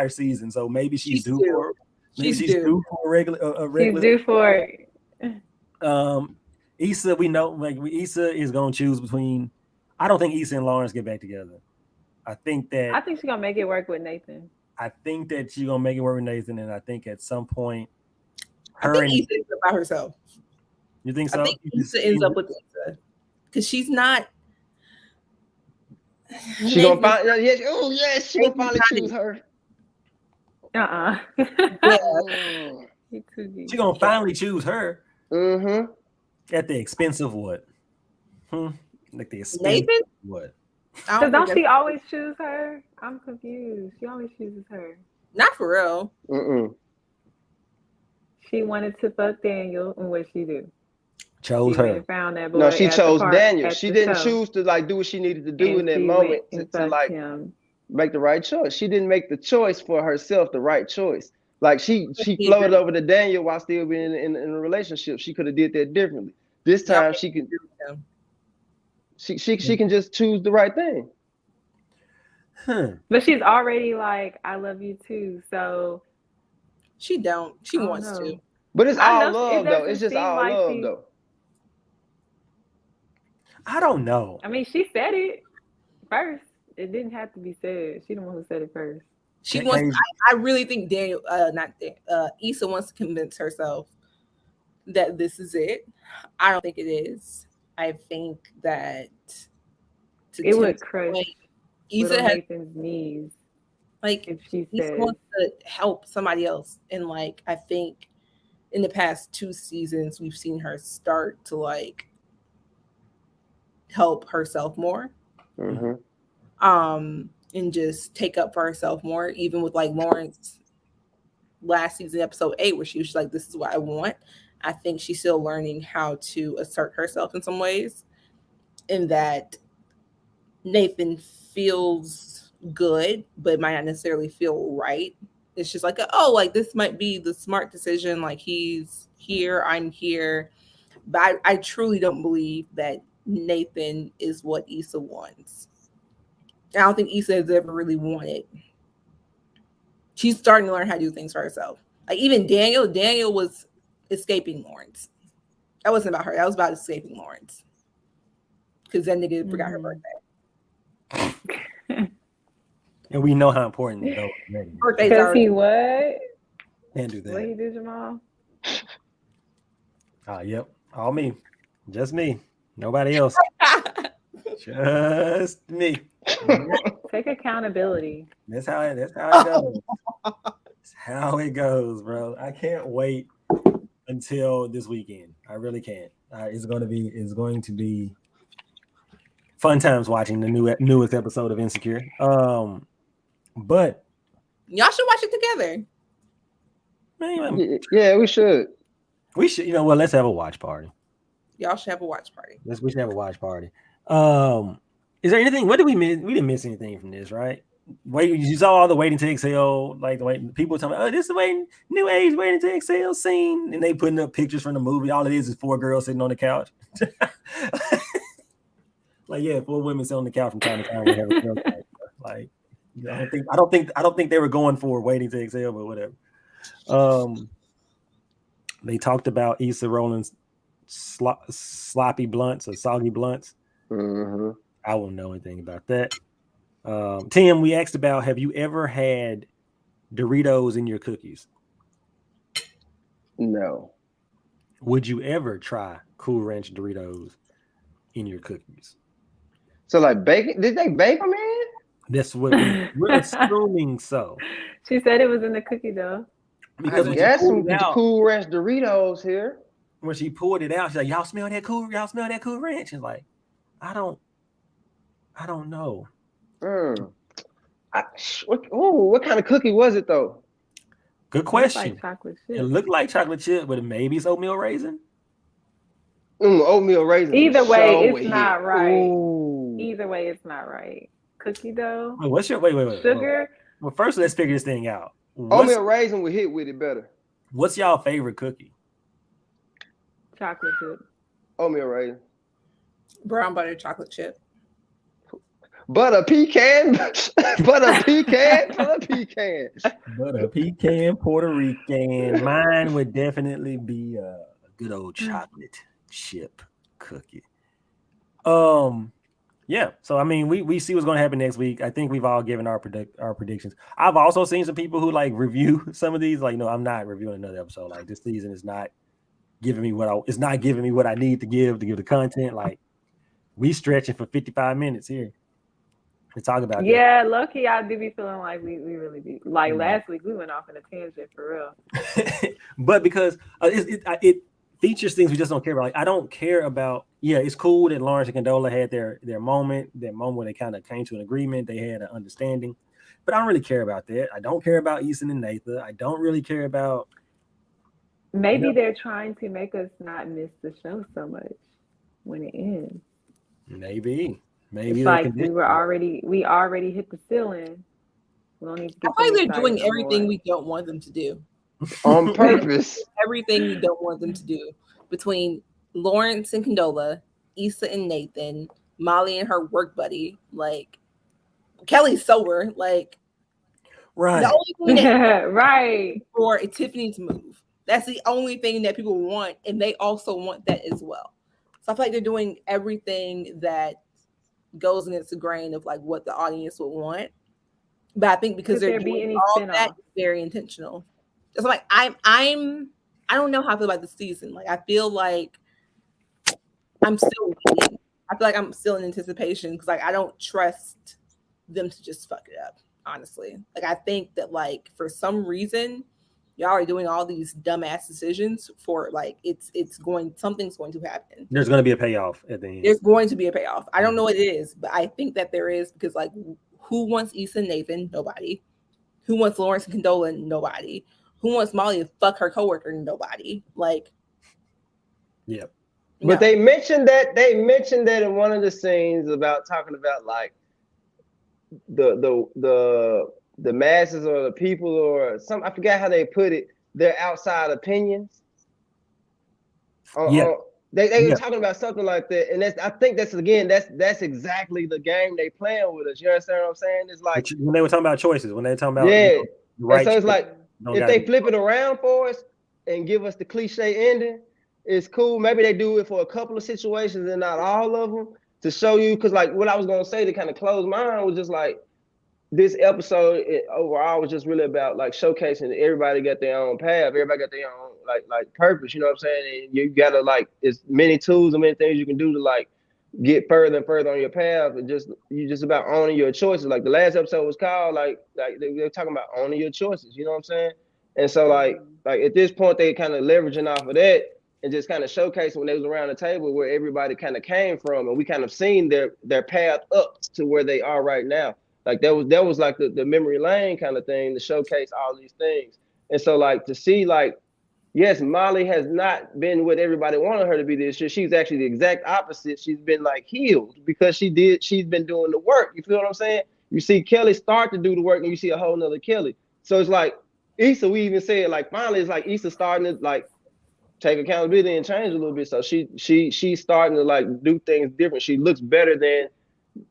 season. So maybe she's due for a regular. She's due for it. Issa, we know, like, Issa is going to choose between. I don't think Issa and Lawrence get back together. I think she's gonna make it work with Nathan. I think that she's gonna make it work with Nathan, and I think at some point, I think Issa ends up by herself. You think so? I think Issa ends up with Issa because she's not. She gonna find. Yes, oh yes, she gonna finally choose her. Yeah. She gonna finally choose her. Mm-hmm. At the expense of what? Like the expense Nathan? of what? So don't she always choose her? I'm confused. She always chooses her. Not for real. Mm-mm. She wanted to fuck Daniel, and what she do? Chose she her. Found that boy. No, she chose Daniel. She didn't show. choose to like do what she needed to do And in that she moment went to like him. make the right choice. She didn't make the choice for herself, the right choice. Like she floated over to Daniel while still being in a relationship. She could have did that differently. This time she can. She can just choose the right thing. But she's already like, I love you too. So she don't. She wants to. But it's all love though. It's just all like love though. I don't know. I mean, she said it first. It didn't have to be said. She the one who said it first. She wants. I really think Daniel, Issa wants to convince herself that this is it. I don't think it is. I think that it would crush Issa has Nathan's knees. Like if she Issa wants to help somebody else, and like I think in the past 2 seasons we've seen her start to like help herself more. Mm-hmm. And just take up for herself more, even with like Lawrence last season, episode 8, where she was like, this is what I want. I think she's still learning how to assert herself in some ways, in that Nathan feels good, but might not necessarily feel right. It's just like, like this might be the smart decision. Like he's here, I'm here. But I truly don't believe that Nathan is what Issa wants. I don't think Issa has ever really wanted. She's starting to learn how to do things for herself. Like even Daniel was escaping Lawrence. That wasn't about her. That was about escaping Lawrence. Because that nigga forgot her birthday. And we know how important those birthdays are. He what? Can't do that. What he did, Jamal? Yep. All me. Just me. Nobody else. Just me. Take accountability. That's how it goes. That's how it goes, bro. I can't wait until this weekend. I really can't. It's going to be fun times watching the newest episode of Insecure. But y'all should watch it together. Yeah, we should. We should. You know what? Let's have a watch party. Y'all should have a watch party. We should have a watch party. Is there anything? What did we miss? We didn't miss anything from this, right? Wait, you saw all the waiting to exhale, like the way people talking about, this is the new age waiting to exhale scene, and they putting up pictures from the movie. All it is 4 girls sitting on the couch. Like, yeah, 4 women sitting on the couch from time to time. Like, I don't think they were going for waiting to exhale, but whatever. They talked about Issa rolling sloppy blunts or soggy blunts. Mm-hmm. I won't know anything about that. Tim, we asked about, have you ever had Doritos in your cookies? No. Would you ever try Cool Ranch Doritos in your cookies? So like bacon? Did they bake them in? That's what we're assuming. So she said it was in the cookie dough. Because I guess some Cool Ranch Doritos here. When she pulled it out, she's like, y'all smell that Cool Ranch? And like, I don't know. What kind of cookie was it though? Good question. Like chocolate chip. It looked like chocolate chip, but maybe it's oatmeal raisin. Oatmeal raisin. Either way, it's not right. Ooh. Either way, it's not right. Cookie dough. Wait, what's your wait? Sugar. Well, first let's figure this thing out. Oatmeal raisin would hit with it better. What's y'all favorite cookie? Chocolate chip. Oatmeal raisin. Brown butter chocolate chip. Butter pecan. Butter pecan. Puerto Rican. Mine would definitely be a good old chocolate chip cookie. Yeah. So I mean, we see what's going to happen next week. I think we've all given our predictions. I've also seen some people who like review some of these. Like, no, I'm not reviewing another episode. Like this season is not giving me it's not giving me what I need to give the content. Like we stretching for 55 minutes here to talk about that. Yeah, lucky I do be feeling like we really be like last week we went off in a tangent for real. But because it features things we just don't care about. Like I don't care about. Yeah, it's cool that Lawrence and Condola had their moment where they kind of came to an agreement. They had an understanding, but I don't really care about that. I don't care about Easton and Nathan. I don't really care about. Maybe they're trying to make us not miss the show so much when it ends. Maybe it's like we already hit the ceiling. We don't need to get I think they're doing everything we don't want them to do. On purpose. Everything we don't want them to do. Between Lawrence and Condola, Issa and Nathan, Molly and her work buddy, like Kelly's sober, like right. The only thing that right for Tiffany to move. That's the only thing that people want, and they also want that as well. So I feel like they're doing everything that goes against the grain of like what the audience would want. But I think because they're doing all that, it's very intentional. It's like I don't know how I feel about the season. Like I feel like I'm still waiting. I feel like I'm still in anticipation because like I don't trust them to just fuck it up. Honestly, like I think that like for some reason y'all are doing all these dumbass decisions for like something's going to happen. There's going to be a payoff at the end. There's going to be a payoff. I don't know what it is, but I think that there is because like who wants Issa and Nathan? Nobody. Who wants Lawrence and Condola? Nobody. Who wants Molly to fuck her coworker? Nobody. Like, yeah. No. But they mentioned that in one of the scenes about talking about like the masses or the people or some, I forgot how they put it, their outside opinions. They were talking about something like that, and I think that's exactly the game they playing with us. You understand what I'm saying? It's like when they were talking about choices, when they were talking about right. So it's like if they flip it around for us and give us the cliche ending, it's cool. Maybe they do it for a couple of situations and not all of them to show you. Because like what I was gonna say to kind of close mine was just like this episode overall was just really about like showcasing that everybody got their own path, everybody got their own like purpose. You know what I'm saying? And you gotta like as many tools and many things you can do to like get further and further on your path, and you just about owning your choices. Like the last episode was called like they were talking about owning your choices. You know what I'm saying? And so like at this point they kind of leveraging off of that and just kind of showcasing when they was around the table where everybody kind of came from, and we kind of seen their path up to where they are right now. Like that was like the memory lane kind of thing to showcase all these things. And so like to see like, yes, Molly has not been what everybody wanted her to be this year. She's actually the exact opposite. She's been like healed because she's been doing the work. You feel what I'm saying? You see Kelly start to do the work and you see a whole nother Kelly. So it's like Issa, we even said like finally it's like Issa starting to like take accountability and change a little bit. So she's starting to like do things different. She looks better than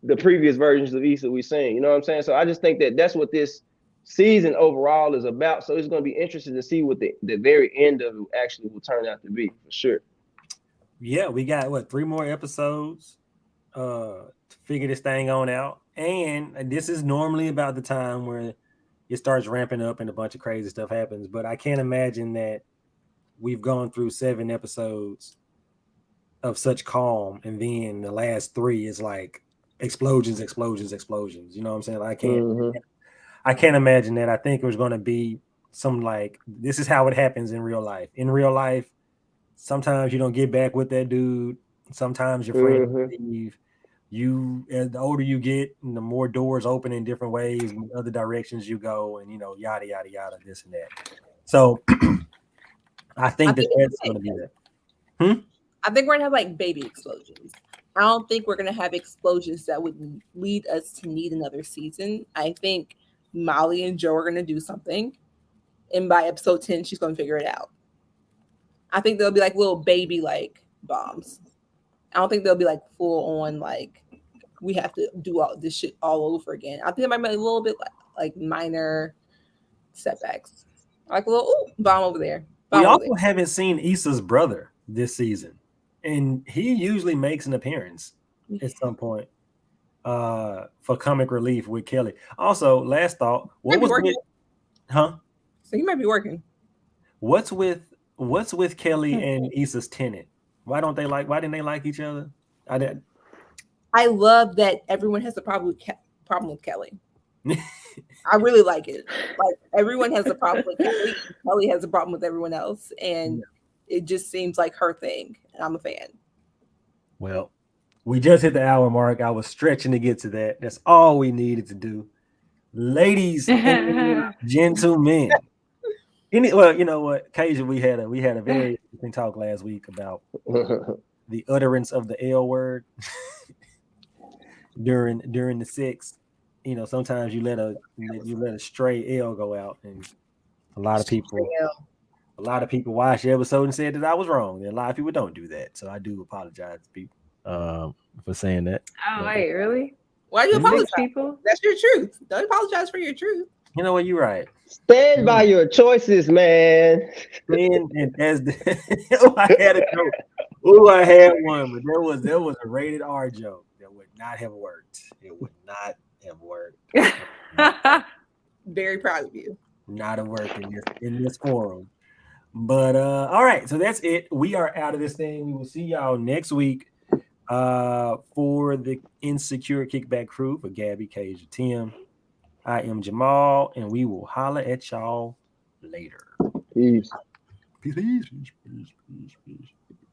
the previous versions of Issa we've seen. You know what I'm saying? So I just think that that's what this season overall is about. So it's going to be interesting to see what the very end of it actually will turn out to be for sure. Yeah, we got 3 more episodes to figure this thing on out. And this is normally about the time where it starts ramping up and a bunch of crazy stuff happens. But I can't imagine that we've gone through 7 episodes of such calm, and then the last 3 is like explosions. You know what I'm saying? Like, I can't imagine that. I think it was going to be some like, this is how it happens in real life. In real life, sometimes you don't get back with that dude. Sometimes your friends leave. The older you get, the more doors open in different ways, in other directions you go, and yada yada yada, this and that. So I think that's going to be that. I think we're gonna have like baby explosions. I don't think we're gonna have explosions that would lead us to need another season. I think Molly and Joe are gonna do something, and by episode 10, she's gonna figure it out. I think there'll be like little baby like bombs. I don't think they'll be like full on like we have to do all this shit all over again. I think it might be a little bit like minor setbacks, like a little bomb over there. We also haven't seen Issa's brother this season, and he usually makes an appearance at some point. for comic relief with Kelly. Also, last thought, what was working. with, huh? So he might be working. What's with Kelly and Issa's tenant? Why didn't they like each other? I love that everyone has a problem with Kelly. I really like it. Like everyone has a problem with Kelly. Kelly has a problem with everyone else, and it just seems like her thing. And I'm a fan. Well, we just hit the hour mark. I was stretching to get to that. That's all we needed to do. Ladies and gentlemen. Well, you know what? Occasionally we had a very interesting talk last week about the utterance of the L word during the sex. You know, sometimes you let a stray L go out, and a lot of people watched the episode and said that I was wrong. And a lot of people don't do that, so I do apologize to people for saying that. Oh wait, really? Why do you apologize? People? That's your truth. Don't apologize for your truth. You know what? You're right. Stand by your choices, man. And as I had a joke. I had one, but there was a rated R joke that would not have worked. It would not have worked. Very proud of you. Not have worked in this forum. But all right, so that's it. We are out of this thing. We will see y'all next week for the Insecure Kickback crew for Gabby, Cage, and Tim. I am Jamal, and we will holler at y'all later. Peace. Peace.